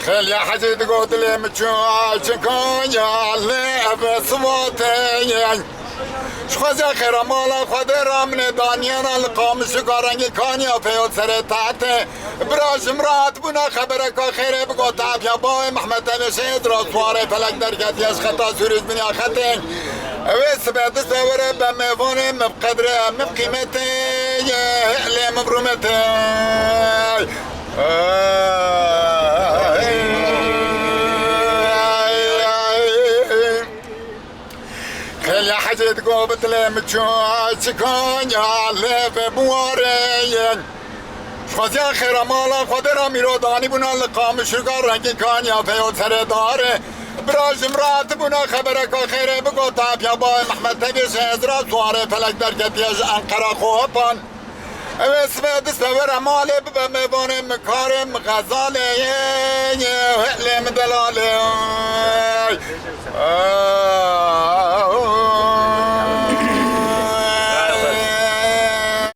خیلی حجید گودلیم چون یا لعب صوتین شخص خیر مالا خود رامن دانیان القام شکارنگی کانیا پیاد سر تحت براشم رات بنا خبره که خیره بگو تابیا با محمد نشید را سواره فلک در کتیش خطا سوریش بنیا خطین ویس بعد سواره بمفونه مبقدره مبقیمته اعلی مبرومته خیلی حجید گو بتلیم چکان یا لف بوارین شخصی خیر مالا خود را میرو دانی بنا لقام شکار رنگی کان یا پیاد سر داره براشم رات بنا خبره که خیره بگو تابیا با محمد تبیش ازرا سواره فلک در کتیش انقره خوبان اسم دستور مالی بمبانم کارم غزالی علم دلالی